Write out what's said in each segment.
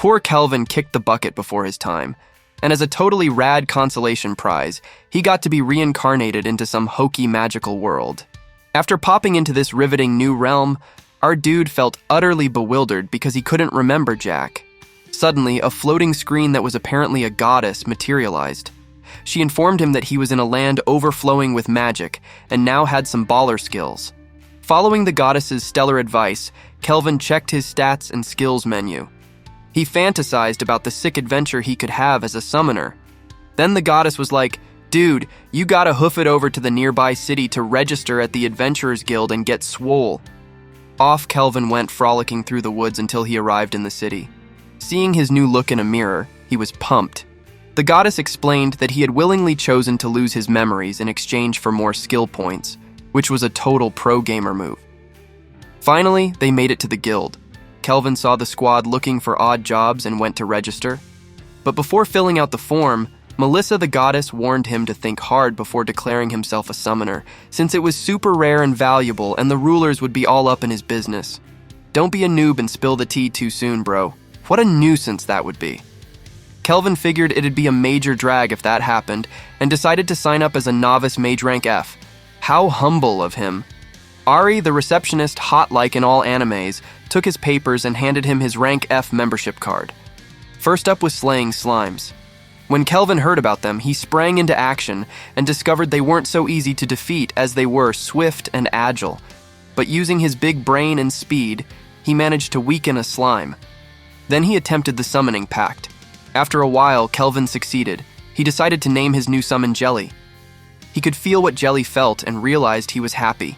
Poor Kelvin kicked the bucket before his time, and as a totally rad consolation prize, he got to be reincarnated into some hokey magical world. After popping into this riveting new realm, our dude felt utterly bewildered because he couldn't remember Jack. Suddenly, a floating screen that was apparently a goddess materialized. She informed him that he was in a land overflowing with magic and now had some baller skills. Following the goddess's stellar advice, Kelvin checked his stats and skills menu. He fantasized about the sick adventure he could have as a summoner. Then the goddess was like, "Dude, you gotta hoof it over to the nearby city to register at the Adventurers Guild and get swole." Off Kelvin went frolicking through the woods until he arrived in the city. Seeing his new look in a mirror, he was pumped. The goddess explained that he had willingly chosen to lose his memories in exchange for more skill points, which was a total pro-gamer move. Finally, they made it to the guild. Kelvin saw the squad looking for odd jobs and went to register. But before filling out the form, Melissa the goddess warned him to think hard before declaring himself a summoner, since it was super rare and valuable and the rulers would be all up in his business. Don't be a noob and spill the tea too soon, bro. What a nuisance that would be. Kelvin figured it'd be a major drag if that happened and decided to sign up as a novice mage rank F. How humble of him. Ari, the receptionist, hot like in all animes, took his papers and handed him his rank F membership card. First up was slaying slimes. When Kelvin heard about them, he sprang into action and discovered they weren't so easy to defeat as they were swift and agile. But using his big brain and speed, he managed to weaken a slime. Then he attempted the summoning pact. After a while, Kelvin succeeded. He decided to name his new summon Jelly. He could feel what Jelly felt and realized he was happy.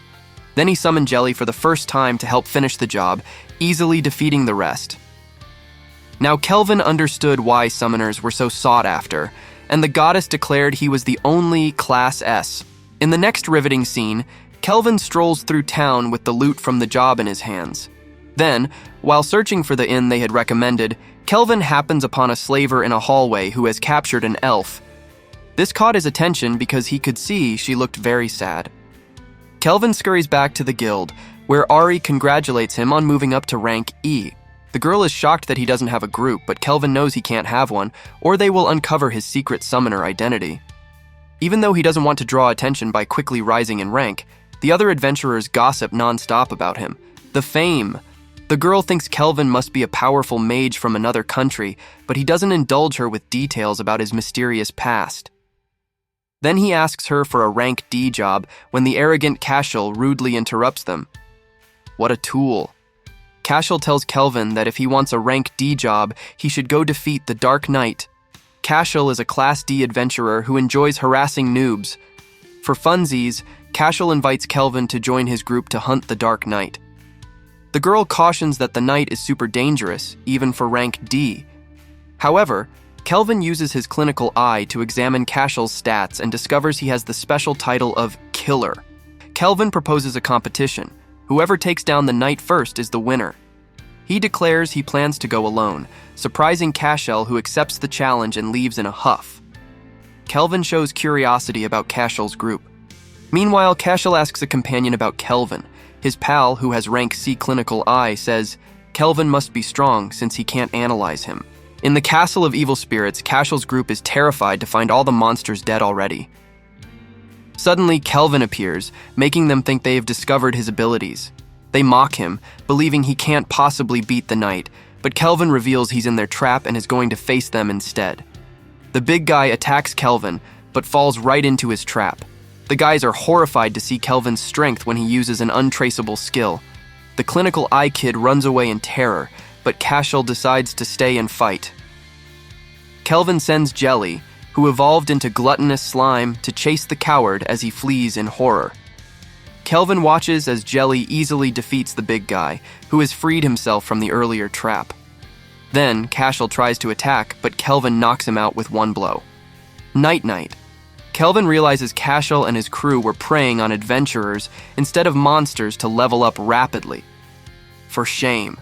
Then he summoned Jelly for the first time to help finish the job, easily defeating the rest. Now Kelvin understood why summoners were so sought after, and the goddess declared he was the only Class S. In the next riveting scene, Kelvin strolls through town with the loot from the job in his hands. Then, while searching for the inn they had recommended, Kelvin happens upon a slaver in a hallway who has captured an elf. This caught his attention because he could see she looked very sad. Kelvin scurries back to the guild, where Ari congratulates him on moving up to rank E. The girl is shocked that he doesn't have a group, but Kelvin knows he can't have one, or they will uncover his secret summoner identity. Even though he doesn't want to draw attention by quickly rising in rank, the other adventurers gossip non-stop about him. The fame. The girl thinks Kelvin must be a powerful mage from another country, but he doesn't indulge her with details about his mysterious past. Then he asks her for a rank D job when the arrogant Cashel rudely interrupts them. What a tool. Cashel tells Kelvin that if he wants a rank D job, he should go defeat the Dark Knight. Cashel is a Class D adventurer who enjoys harassing noobs. For funsies, Cashel invites Kelvin to join his group to hunt the Dark Knight. The girl cautions that the knight is super dangerous, even for rank D. However, Kelvin uses his clinical eye to examine Cashel's stats and discovers he has the special title of Killer. Kelvin proposes a competition. Whoever takes down the knight first is the winner. He declares he plans to go alone, surprising Cashel, who accepts the challenge and leaves in a huff. Kelvin shows curiosity about Cashel's group. Meanwhile, Cashel asks a companion about Kelvin. His pal, who has rank C clinical eye, says Kelvin must be strong since he can't analyze him. In the Castle of Evil Spirits, Cashel's group is terrified to find all the monsters dead already. Suddenly, Kelvin appears, making them think they have discovered his abilities. They mock him, believing he can't possibly beat the knight, but Kelvin reveals he's in their trap and is going to face them instead. The big guy attacks Kelvin, but falls right into his trap. The guys are horrified to see Kelvin's strength when he uses an untraceable skill. The clinical eye kid runs away in terror, but Cashel decides to stay and fight. Kelvin sends Jelly, who evolved into gluttonous slime, to chase the coward as he flees in horror. Kelvin watches as Jelly easily defeats the big guy, who has freed himself from the earlier trap. Then, Cashel tries to attack, but Kelvin knocks him out with one blow. Night-night. Kelvin realizes Cashel and his crew were preying on adventurers instead of monsters to level up rapidly. For shame.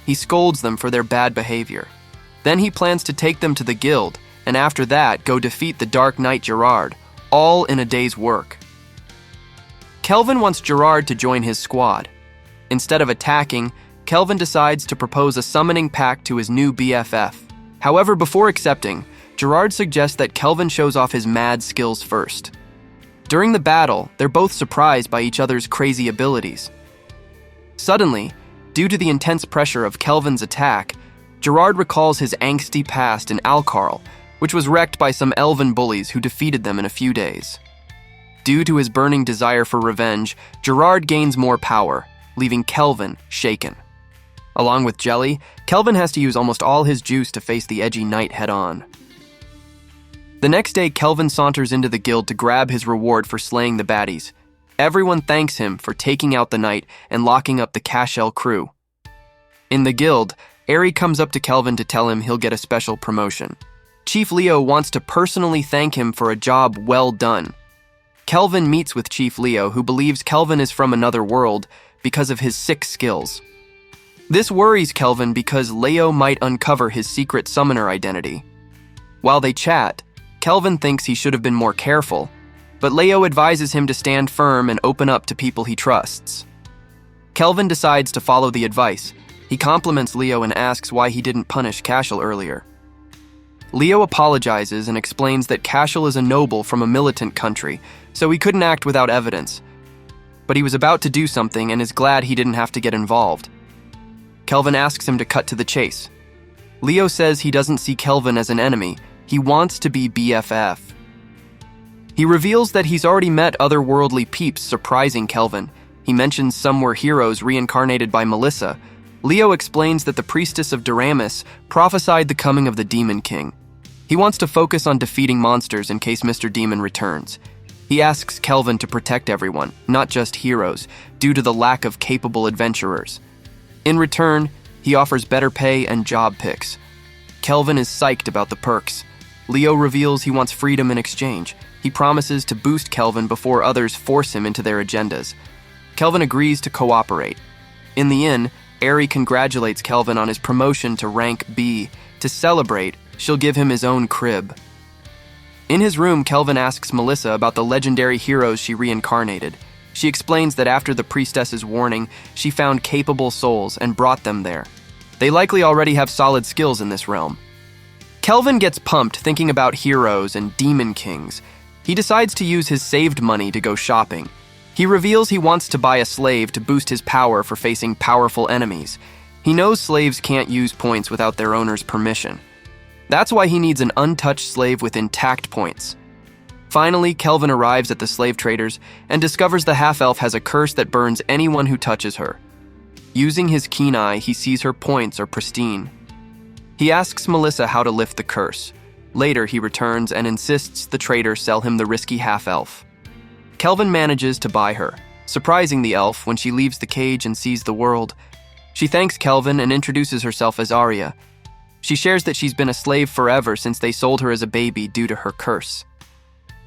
He scolds them for their bad behavior. Then he plans to take them to the guild, and after that, go defeat the Dark Knight Gerard, all in a day's work. Kelvin wants Gerard to join his squad. Instead of attacking, Kelvin decides to propose a summoning pact to his new BFF. However, before accepting, Gerard suggests that Kelvin shows off his mad skills first. During the battle, they're both surprised by each other's crazy abilities. Suddenly, due to the intense pressure of Kelvin's attack, Gerard recalls his angsty past in Alcarl, which was wrecked by some elven bullies who defeated them in a few days. Due to his burning desire for revenge, Gerard gains more power, leaving Kelvin shaken. Along with Jelly, Kelvin has to use almost all his juice to face the edgy knight head-on. The next day, Kelvin saunters into the guild to grab his reward for slaying the baddies. Everyone thanks him for taking out the knight and locking up the Cashel crew. In the guild, Eri comes up to Kelvin to tell him he'll get a special promotion. Chief Leo wants to personally thank him for a job well done. Kelvin meets with Chief Leo, who believes Kelvin is from another world because of his sick skills. This worries Kelvin because Leo might uncover his secret summoner identity. While they chat, Kelvin thinks he should have been more careful, but Leo advises him to stand firm and open up to people he trusts. Kelvin decides to follow the advice. He compliments Leo and asks why he didn't punish Cashel earlier. Leo apologizes and explains that Cashel is a noble from a militant country, so he couldn't act without evidence. But he was about to do something and is glad he didn't have to get involved. Kelvin asks him to cut to the chase. Leo says he doesn't see Kelvin as an enemy. He wants to be BFF. He reveals that he's already met otherworldly peeps, surprising Kelvin. He mentions some were heroes reincarnated by Melissa. Leo explains that the priestess of Doramus prophesied the coming of the Demon King. He wants to focus on defeating monsters in case Mr. Demon returns. He asks Kelvin to protect everyone, not just heroes, due to the lack of capable adventurers. In return, he offers better pay and job picks. Kelvin is psyched about the perks. Leo reveals he wants freedom in exchange. He promises to boost Kelvin before others force him into their agendas. Kelvin agrees to cooperate. In the inn, Eri congratulates Kelvin on his promotion to rank B. To celebrate, she'll give him his own crib. In his room, Kelvin asks Melissa about the legendary heroes she reincarnated. She explains that after the priestess's warning, she found capable souls and brought them there. They likely already have solid skills in this realm. Kelvin gets pumped thinking about heroes and demon kings. He decides to use his saved money to go shopping. He reveals he wants to buy a slave to boost his power for facing powerful enemies. He knows slaves can't use points without their owner's permission. That's why he needs an untouched slave with intact points. Finally, Kelvin arrives at the slave traders and discovers the half-elf has a curse that burns anyone who touches her. Using his keen eye, he sees her points are pristine. He asks Melissa how to lift the curse. Later, he returns and insists the trader sell him the risky half-elf. Kelvin manages to buy her, surprising the elf when she leaves the cage and sees the world. She thanks Kelvin and introduces herself as Arya. She shares that she's been a slave forever since they sold her as a baby due to her curse.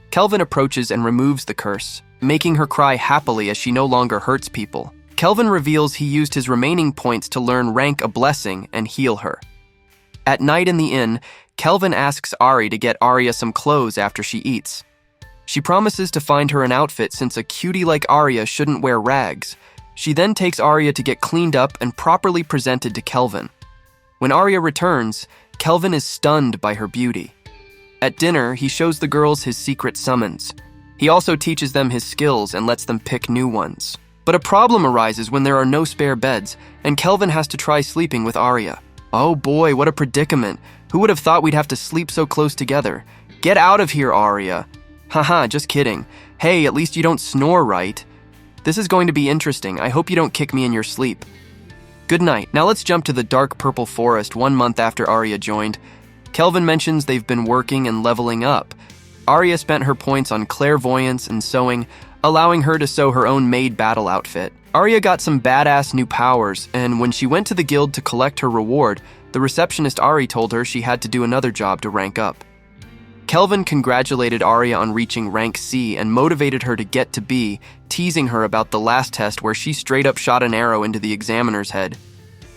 Kelvin approaches and removes the curse, making her cry happily as she no longer hurts people. Kelvin reveals he used his remaining points to learn rank a blessing and heal her. At night in the inn, Kelvin asks Ari to get Arya some clothes after she eats. She promises to find her an outfit since a cutie like Arya shouldn't wear rags. She then takes Arya to get cleaned up and properly presented to Kelvin. When Arya returns, Kelvin is stunned by her beauty. At dinner, he shows the girls his secret summons. He also teaches them his skills and lets them pick new ones. But a problem arises when there are no spare beds, and Kelvin has to try sleeping with Arya. Oh boy, what a predicament. Who would have thought we'd have to sleep so close together? Get out of here, Arya. Haha, just kidding. Hey, at least you don't snore, right? This is going to be interesting. I hope you don't kick me in your sleep. Good night. Now let's jump to the dark purple forest 1 month after Arya joined. Kelvin mentions they've been working and leveling up. Arya spent her points on clairvoyance and sewing, allowing her to sew her own made battle outfit. Arya got some badass new powers, and when she went to the guild to collect her reward, the receptionist Ari told her she had to do another job to rank up. Kelvin congratulated Arya on reaching rank C and motivated her to get to B, teasing her about the last test where she straight up shot an arrow into the examiner's head.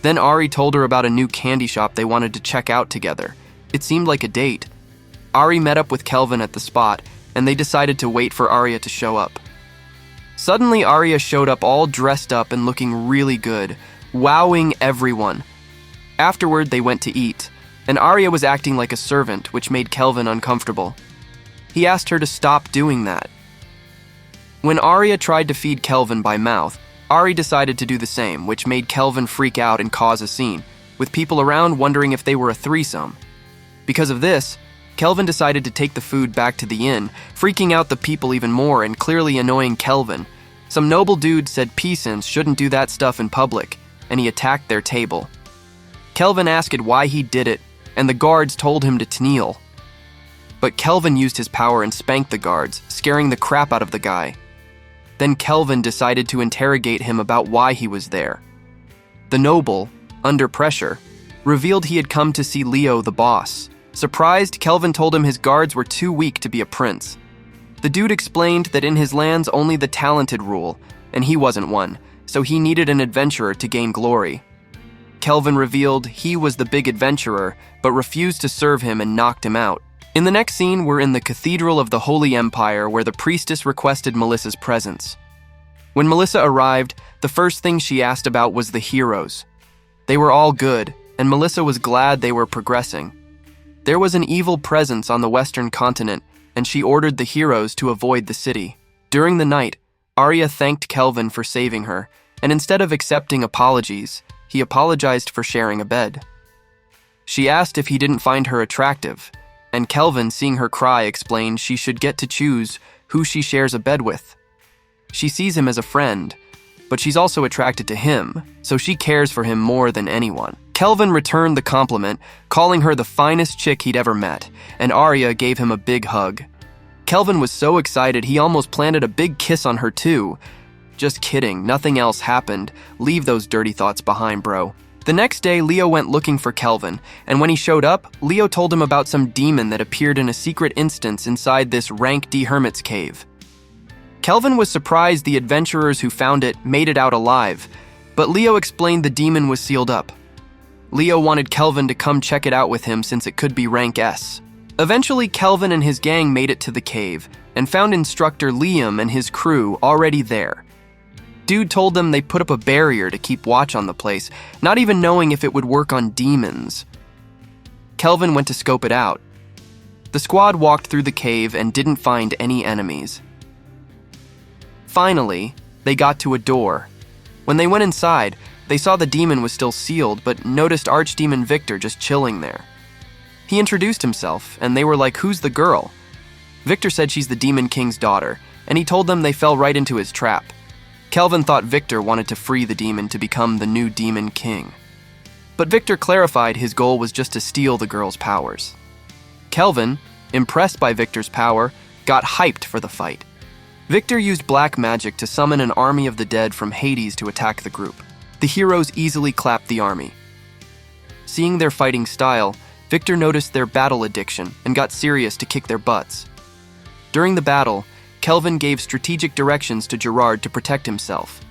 Then Ari told her about a new candy shop they wanted to check out together. It seemed like a date. Ari met up with Kelvin at the spot, and they decided to wait for Arya to show up. Suddenly, Arya showed up all dressed up and looking really good. wowing everyone. Afterward, they went to eat, and Arya was acting like a servant, which made Kelvin uncomfortable. He asked her to stop doing that. When Arya tried to feed Kelvin by mouth, Ari decided to do the same, which made Kelvin freak out and cause a scene, with people around wondering if they were a threesome. Because of this, Kelvin decided to take the food back to the inn, freaking out the people even more and clearly annoying Kelvin. Some noble dude said peasants shouldn't do that stuff in public, and he attacked their table. Kelvin asked why he did it, and the guards told him to kneel. But Kelvin used his power and spanked the guards, scaring the crap out of the guy. Then Kelvin decided to interrogate him about why he was there. The noble, under pressure, revealed he had come to see Leo the boss. Surprised, Kelvin told him his guards were too weak to be a prince. The dude explained that in his lands only the talented rule, and he wasn't one, so he needed an adventurer to gain glory. Kelvin revealed he was the big adventurer, but refused to serve him and knocked him out. In the next scene, we're in the Cathedral of the Holy Empire where the priestess requested Melissa's presence. When Melissa arrived, the first thing she asked about was the heroes. They were all good, and Melissa was glad they were progressing. There was an evil presence on the western continent, and she ordered the heroes to avoid the city. During the night, Arya thanked Kelvin for saving her, and instead of accepting apologies, he apologized for sharing a bed. She asked if he didn't find her attractive, and Kelvin, seeing her cry, explained she should get to choose who she shares a bed with. She sees him as a friend, but she's also attracted to him, so she cares for him more than anyone. Kelvin returned the compliment, calling her the finest chick he'd ever met, and Arya gave him a big hug. Kelvin was so excited he almost planted a big kiss on her too. Just kidding, nothing else happened. Leave those dirty thoughts behind, bro. The next day, Leo went looking for Kelvin, and when he showed up, Leo told him about some demon that appeared in a secret instance inside this rank D hermit's cave. Kelvin was surprised the adventurers who found it made it out alive, but Leo explained the demon was sealed up. Leo wanted Kelvin to come check it out with him since it could be rank S. Eventually, Kelvin and his gang made it to the cave and found instructor Liam and his crew already there. Dude told them they put up a barrier to keep watch on the place, not even knowing if it would work on demons. Kelvin went to scope it out. The squad walked through the cave and didn't find any enemies. Finally, they got to a door. When they went inside, they saw the demon was still sealed, but noticed Archdemon Victor just chilling there. He introduced himself, and they were like, "Who's the girl?" Victor said she's the Demon King's daughter, and he told them they fell right into his trap. Kelvin thought Victor wanted to free the demon to become the new Demon King. But Victor clarified his goal was just to steal the girl's powers. Kelvin, impressed by Victor's power, got hyped for the fight. Victor used black magic to summon an army of the dead from Hades to attack the group. The heroes easily clapped the army. Seeing their fighting style, Victor noticed their battle addiction and got serious to kick their butts. During the battle, Kelvin gave strategic directions to Gerard to protect himself.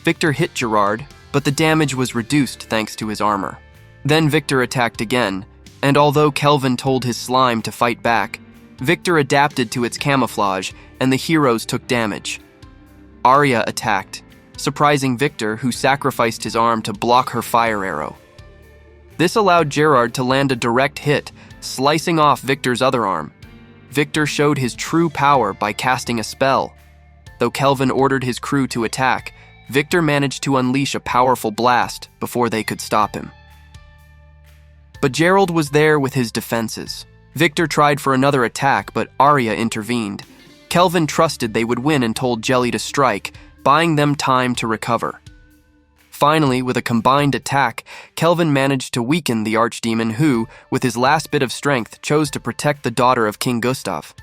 Victor hit Gerard, but the damage was reduced thanks to his armor. Then Victor attacked again, and although Kelvin told his slime to fight back, Victor adapted to its camouflage and the heroes took damage. Arya attacked, surprising Victor, who sacrificed his arm to block her fire arrow. This allowed Gerard to land a direct hit, slicing off Victor's other arm. Victor showed his true power by casting a spell. Though Kelvin ordered his crew to attack, Victor managed to unleash a powerful blast before they could stop him. But Gerald was there with his defenses. Victor tried for another attack, but Arya intervened. Kelvin trusted they would win and told Jelly to strike, buying them time to recover. Finally, with a combined attack, Kelvin managed to weaken the archdemon who, with his last bit of strength, chose to protect the daughter of King Gustav.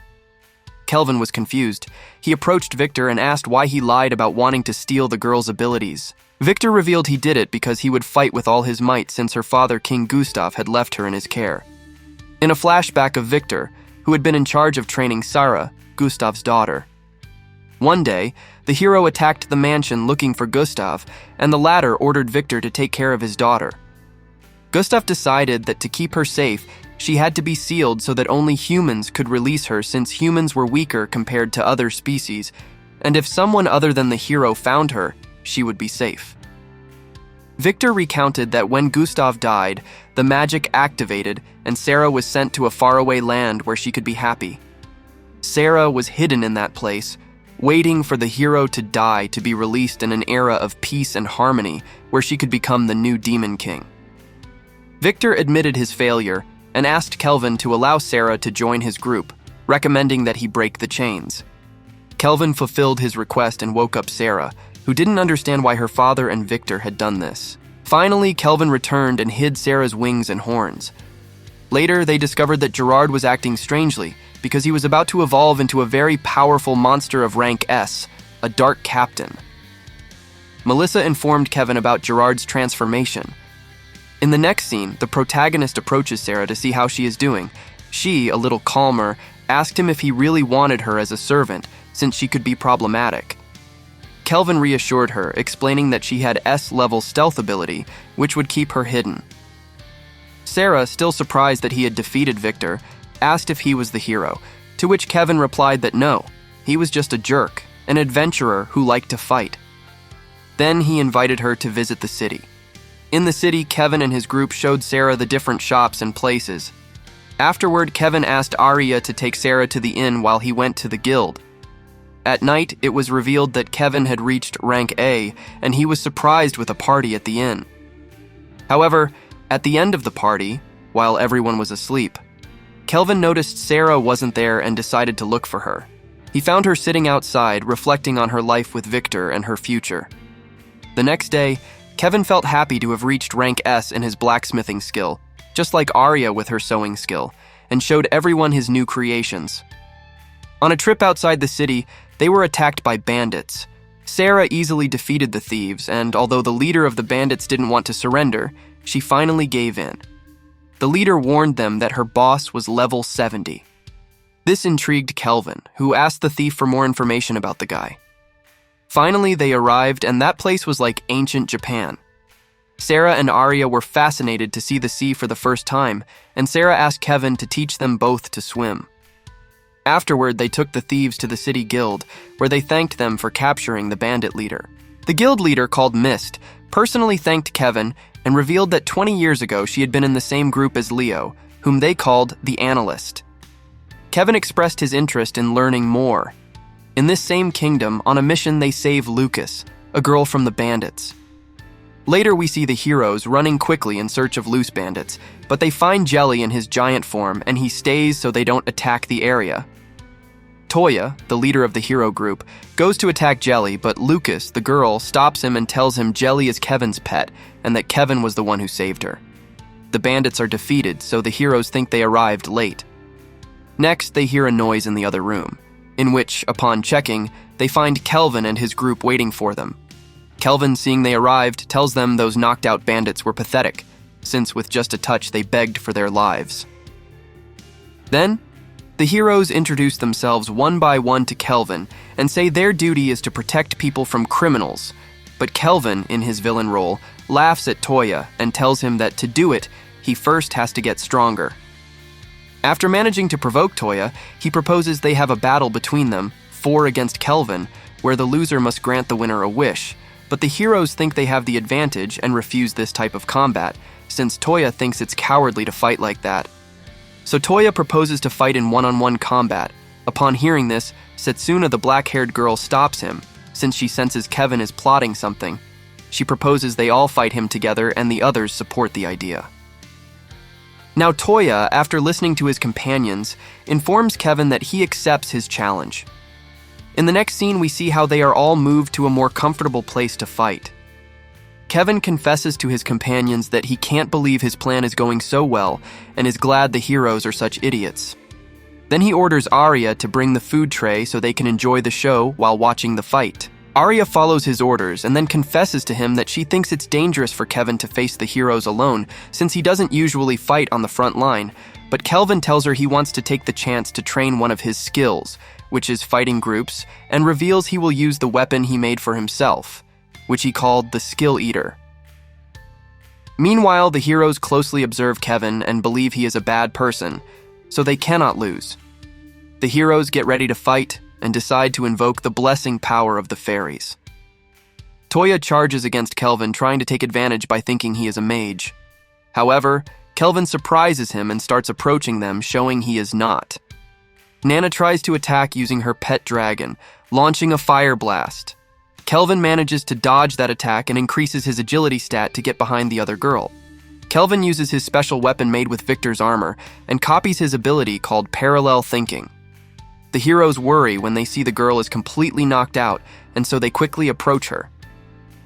Kelvin was confused. He approached Victor and asked why he lied about wanting to steal the girl's abilities. Victor revealed he did it because he would fight with all his might since her father, King Gustav, had left her in his care. In a flashback of Victor, who had been in charge of training Sarah, Gustav's daughter. One day, the hero attacked the mansion looking for Gustav, and the latter ordered Victor to take care of his daughter. Gustav decided that to keep her safe, she had to be sealed so that only humans could release her since humans were weaker compared to other species, and if someone other than the hero found her, she would be safe. Victor recounted that when Gustav died, the magic activated and Sarah was sent to a faraway land where she could be happy. Sarah was hidden in that place, waiting for the hero to die to be released in an era of peace and harmony where she could become the new Demon King. Victor admitted his failure and asked Kelvin to allow Sarah to join his group, recommending that he break the chains. Kelvin fulfilled his request and woke up Sarah, who didn't understand why her father and Victor had done this. Finally, Kelvin returned and hid Sarah's wings and horns. Later, they discovered that Gerard was acting strangely because he was about to evolve into a very powerful monster of rank S, a dark captain. Melissa informed Kevin about Gerard's transformation. In the next scene, the protagonist approaches Sarah to see how she is doing. She, a little calmer, asked him if he really wanted her as a servant, since she could be problematic. Kelvin reassured her, explaining that she had S-level stealth ability, which would keep her hidden. Sarah, still surprised that he had defeated Victor, asked if he was the hero, to which Kevin replied that no, he was just a jerk, an adventurer who liked to fight. Then he invited her to visit the city. In the city, Kevin and his group showed Sarah the different shops and places. Afterward, Kevin asked Arya to take Sarah to the inn while he went to the guild. At night, it was revealed that Kevin had reached rank A, and he was surprised with a party at the inn. However, at the end of the party, while everyone was asleep, Kelvin noticed Sarah wasn't there and decided to look for her. He found her sitting outside, reflecting on her life with Victor and her future. The next day, Kevin felt happy to have reached rank S in his blacksmithing skill, just like Arya with her sewing skill, and showed everyone his new creations. On a trip outside the city, they were attacked by bandits. Sarah easily defeated the thieves, and although the leader of the bandits didn't want to surrender, she finally gave in. The leader warned them that her boss was level 70. This intrigued Kelvin, who asked the thief for more information about the guy. Finally, they arrived, and that place was like ancient Japan. Sarah and Arya were fascinated to see the sea for the first time, and Sarah asked Kevin to teach them both to swim. Afterward, they took the thieves to the city guild, where they thanked them for capturing the bandit leader. The guild leader, called Mist, personally thanked Kevin and revealed that 20 years ago she had been in the same group as Leo, whom they called the Analyst. Kevin expressed his interest in learning more. In this same kingdom, on a mission they save Lucas, a girl from the bandits. Later we see the heroes running quickly in search of loose bandits, but they find Jelly in his giant form and he stays so they don't attack the area. Toya, the leader of the hero group, goes to attack Jelly, but Lucas, the girl, stops him and tells him Jelly is Kevin's pet and that Kevin was the one who saved her. The bandits are defeated, so the heroes think they arrived late. Next, they hear a noise in the other room, in which, upon checking, they find Kelvin and his group waiting for them. Kelvin, seeing they arrived, tells them those knocked-out bandits were pathetic, since with just a touch they begged for their lives. Then, the heroes introduce themselves one by one to Kelvin and say their duty is to protect people from criminals, but Kelvin, in his villain role, laughs at Toya and tells him that to do it, he first has to get stronger. After managing to provoke Toya, he proposes they have a battle between them, 4 against Kelvin, where the loser must grant the winner a wish, but the heroes think they have the advantage and refuse this type of combat, since Toya thinks it's cowardly to fight like that. So Toya proposes to fight in one-on-one combat. Upon hearing this, Setsuna, the black-haired girl, stops him, since she senses Kevin is plotting something. She proposes they all fight him together and the others support the idea. Now Toya, after listening to his companions, informs Kevin that he accepts his challenge. In the next scene, we see how they are all moved to a more comfortable place to fight. Kevin confesses to his companions that he can't believe his plan is going so well and is glad the heroes are such idiots. Then he orders Arya to bring the food tray so they can enjoy the show while watching the fight. Arya follows his orders and then confesses to him that she thinks it's dangerous for Kevin to face the heroes alone since he doesn't usually fight on the front line, but Kelvin tells her he wants to take the chance to train one of his skills, which is fighting groups, and reveals he will use the weapon he made for himself, which he called the Skill Eater. Meanwhile, the heroes closely observe Kevin and believe he is a bad person, so they cannot lose. The heroes get ready to fight and decide to invoke the blessing power of the fairies. Toya charges against Kelvin, trying to take advantage by thinking he is a mage. However, Kelvin surprises him and starts approaching them, showing he is not. Nana tries to attack using her pet dragon, launching a fire blast. Kelvin manages to dodge that attack and increases his agility stat to get behind the other girl. Kelvin uses his special weapon made with Victor's armor and copies his ability called parallel thinking. The heroes worry when they see the girl is completely knocked out, and so they quickly approach her.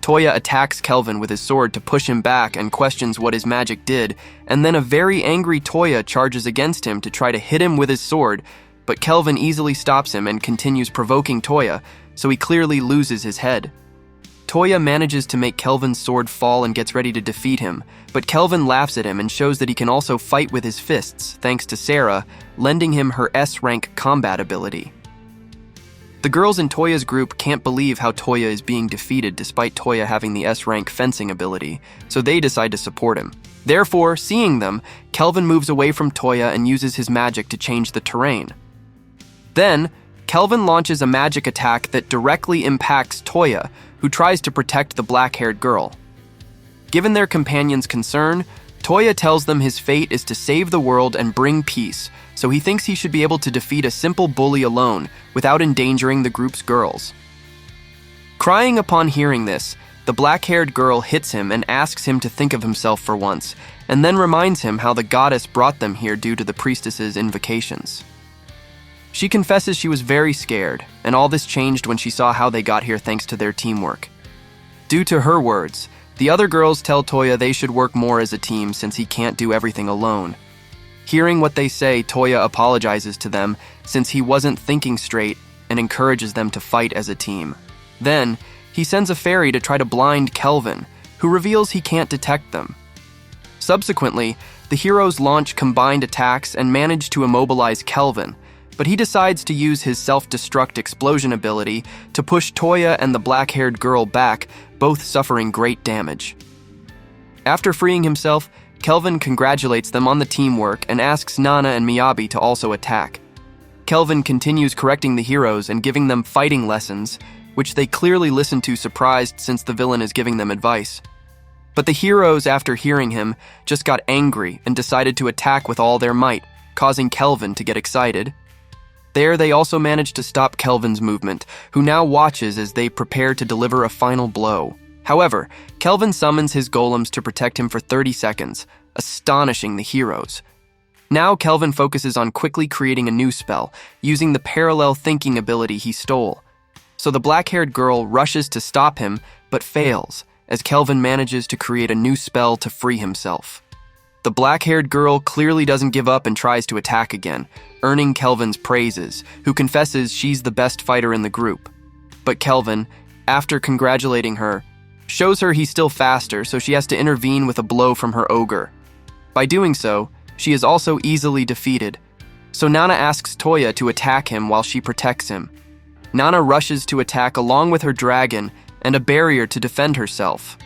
Toya attacks Kelvin with his sword to push him back and questions what his magic did, and then a very angry Toya charges against him to try to hit him with his sword, but Kelvin easily stops him and continues provoking Toya, so he clearly loses his head. Toya manages to make Kelvin's sword fall and gets ready to defeat him, but Kelvin laughs at him and shows that he can also fight with his fists, thanks to Sarah, lending him her S-rank combat ability. The girls in Toya's group can't believe how Toya is being defeated despite Toya having the S-rank fencing ability, so they decide to support him. Therefore, seeing them, Kelvin moves away from Toya and uses his magic to change the terrain. Then, Kelvin launches a magic attack that directly impacts Toya, who tries to protect the black-haired girl. Given their companion's concern, Toya tells them his fate is to save the world and bring peace, so he thinks he should be able to defeat a simple bully alone without endangering the group's girls. Crying upon hearing this, the black-haired girl hits him and asks him to think of himself for once, and then reminds him how the goddess brought them here due to the priestess's invocations. She confesses she was very scared, and all this changed when she saw how they got here thanks to their teamwork. Due to her words, the other girls tell Toya they should work more as a team since he can't do everything alone. Hearing what they say, Toya apologizes to them since he wasn't thinking straight and encourages them to fight as a team. Then, he sends a fairy to try to blind Kelvin, who reveals he can't detect them. Subsequently, the heroes launch combined attacks and manage to immobilize Kelvin, but he decides to use his self-destruct explosion ability to push Toya and the black-haired girl back, both suffering great damage. After freeing himself, Kelvin congratulates them on the teamwork and asks Nana and Miyabi to also attack. Kelvin continues correcting the heroes and giving them fighting lessons, which they clearly listen to surprised since the villain is giving them advice. But the heroes, after hearing him, just got angry and decided to attack with all their might, causing Kelvin to get excited. There, they also managed to stop Kelvin's movement, who now watches as they prepare to deliver a final blow. However, Kelvin summons his golems to protect him for 30 seconds, astonishing the heroes. Now Kelvin focuses on quickly creating a new spell, using the parallel thinking ability he stole. So the black-haired girl rushes to stop him, but fails, as Kelvin manages to create a new spell to free himself. The black-haired girl clearly doesn't give up and tries to attack again, earning Kelvin's praises, who confesses she's the best fighter in the group. But Kelvin, after congratulating her, shows her he's still faster, so she has to intervene with a blow from her ogre. By doing so, she is also easily defeated, so Nana asks Toya to attack him while she protects him. Nana rushes to attack along with her dragon and a barrier to defend herself.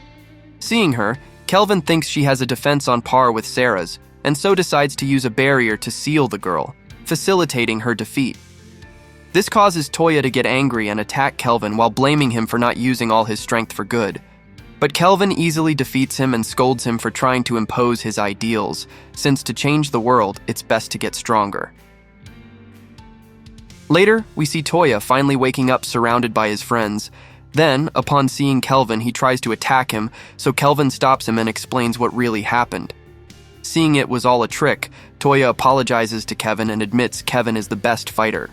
Seeing her, Kelvin thinks she has a defense on par with Sarah's, and so decides to use a barrier to seal the girl, facilitating her defeat. This causes Toya to get angry and attack Kelvin while blaming him for not using all his strength for good. But Kelvin easily defeats him and scolds him for trying to impose his ideals, since to change the world, it's best to get stronger. Later, we see Toya finally waking up surrounded by his friends. Then, upon seeing Kelvin, he tries to attack him, so Kelvin stops him and explains what really happened. Seeing it was all a trick, Toya apologizes to Kevin and admits Kevin is the best fighter.